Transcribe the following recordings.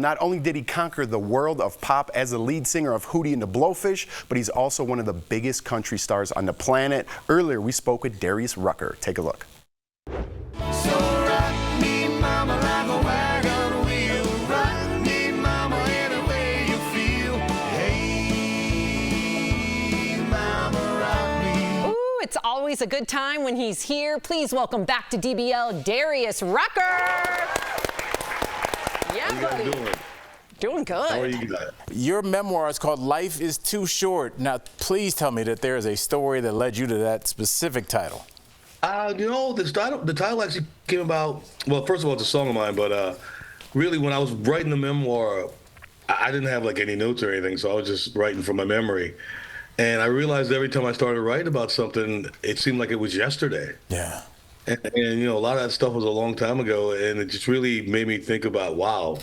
not only did he conquer the world of pop as the lead singer of Hootie and the Blowfish, but he's also one of the biggest country stars on the planet. Earlier, we spoke with Darius Rucker. Take a look. It's always a good time when he's here. Please welcome back to DBL, Darius Rucker. Yeah, How you guys doing? Doing good. How are you guys? Your memoir is called Life is Too Short. Now, please tell me that there is a story that led you to that specific title. You know, the title actually came about, well, first of all, it's a song of mine, but really when I was writing the memoir, I didn't have like any notes or anything, so I was just writing from my memory. And I realized every time I started writing about something, it seemed like it was yesterday. Yeah. And you know, a lot of that stuff was a long time ago, and it just really made me think about, wow,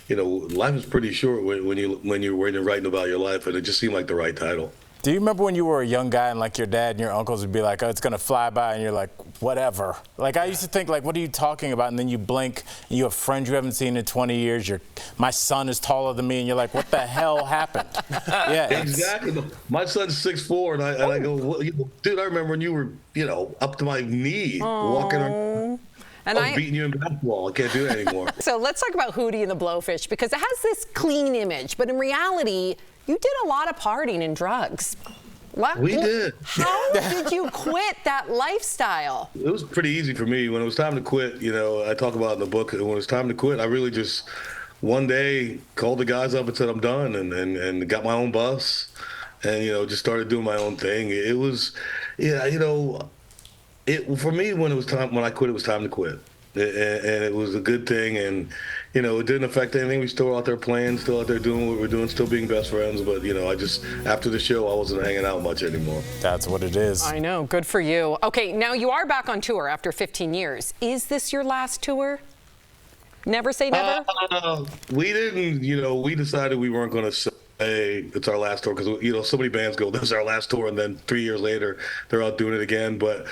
you know, life is pretty short when you're writing about your life, and it just seemed like the right title. Do you remember when you were a young guy and like your dad and your uncles would be like, oh, it's gonna fly by, and you're like, whatever. Like I used to think, like, what are you talking about? And then you blink and you have friends you haven't seen in 20 years. My son is taller than me, and you're like, what the hell happened? Yeah. Exactly. My son's 6'4", and I go, well, dude, I remember when you were, you know, up to my knee, walking around. And I was beating you in basketball. I can't do that anymore. So let's talk about Hootie and the Blowfish, because it has this clean image, but in reality, you did a lot of partying and drugs. We did. How did you quit that lifestyle? It was pretty easy for me. When it was time to quit, you know, I talk about it in the book, when it was time to quit, I really just one day called the guys up and said I'm done, and got my own bus, and, you know, just started doing my own thing. It was, yeah, you know, for me, when I quit, it was time to quit. And it was a good thing, and you know, it didn't affect anything. We still out there playing, still out there doing what we're doing, still being best friends. But you know, after the show, I wasn't hanging out much anymore. That's what it is. I know. Good for you. Okay, now you are back on tour after 15 years. Is this your last tour? Never say never. We didn't. You know, we decided we weren't going to say it's our last tour because, you know, so many bands go, "This is our last tour," and then 3 years later, they're out doing it again. But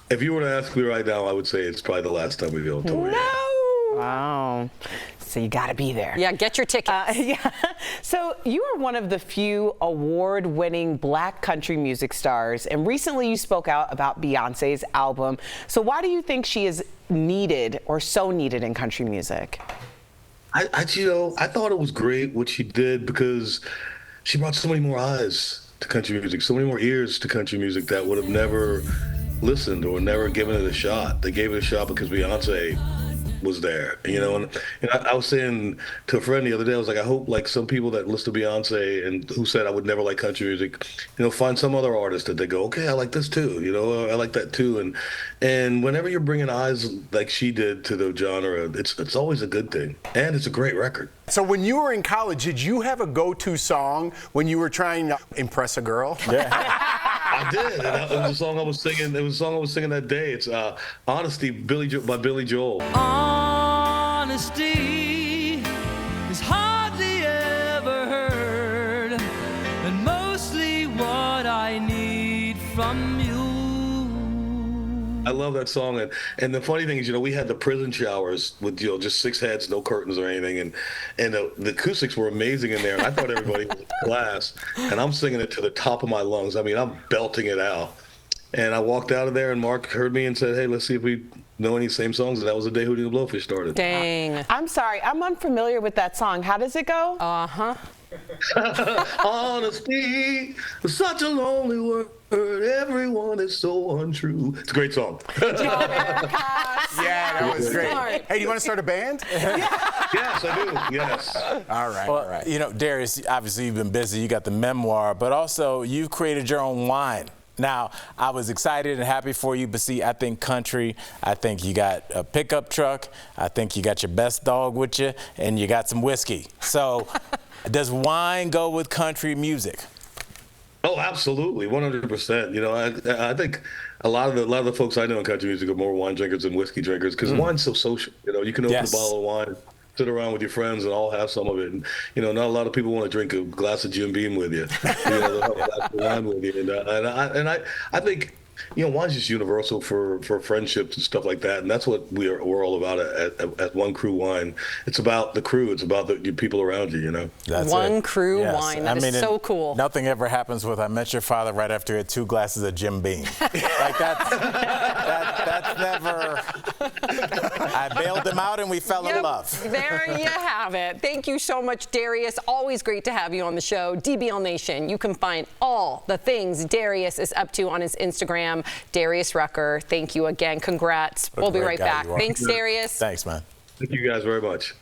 if you were to ask me right now, I would say it's probably the last time we go on tour. No. Wow. So you got to be there. Yeah, get your tickets. Yeah. So you are one of the few award-winning Black country music stars, and recently you spoke out about Beyonce's album. So why do you think she is needed or so needed in country music? You know, I thought it was great what she did because she brought so many more eyes to country music, so many more ears to country music that would have never listened or never given it a shot. They gave it a shot because Beyonce was there, you know, and I was saying to a friend the other day, I was like, I hope like some people that listen to Beyonce and who said I would never like country music, you know, find some other artist that they go, okay, I like this too, you know, I like that too, and whenever you're bringing eyes like she did to the genre, it's always a good thing, and it's a great record. So when you were in college, did you have a go-to song when you were trying to impress a girl? Yeah. I did. And it was a song I was singing. It was a song I was singing that day. It's "Honesty" by Billy Joel. Honesty is hardly ever heard, and mostly what I need from you. I love that song, and the funny thing is, you know, we had the prison showers with, you know, just 6 heads, no curtains or anything, and the acoustics were amazing in there. And I thought everybody was in class, and I'm singing it to the top of my lungs. I mean, I'm belting it out. And I walked out of there, and Mark heard me and said, "Hey, let's see if we know any same songs." And that was the day Hootie the Blowfish started. Dang. I'm sorry, I'm unfamiliar with that song. How does it go? Honesty is such a lonely word. Everyone is so untrue. It's a great song. Yeah, that was great. Smart. Hey, do you want to start a band? Yes, I do. Yes. All right, Well, all right. you know, Darius, obviously you've been busy. You got the memoir, but also you've created your own wine. Now, I was excited and happy for you, but see, I think country, I think you got a pickup truck, I think you got your best dog with you, and you got some whiskey. So, does wine go with country music? Oh, absolutely, 100%. You know, I think a lot of the folks I know in country music are more wine drinkers than whiskey drinkers because wine's so social. You know, you can open a bottle of wine, sit around with your friends, and all have some of it. And you know, not a lot of people want to drink a glass of Jim Beam with you. You know, they'll have a glass of wine with you. And I think wine's just universal for friendships and stuff like that, and that's what we're all about at One Cru Wine. It's about the crew. It's about the people around you. That's One it. Cru Yes. Wine. That is so cool. Nothing ever happens with I met your father right after he had 2 glasses of Jim Beam. Like that's never. I bailed him out and we fell in love. There you have it. Thank you so much, Darius. Always great to have you on the show. DBL Nation, you can find all the things Darius is up to on his Instagram, Darius Rucker. Thank you again. Congrats. We'll be right back. Thanks, Darius. Thanks, man. Thank you guys very much.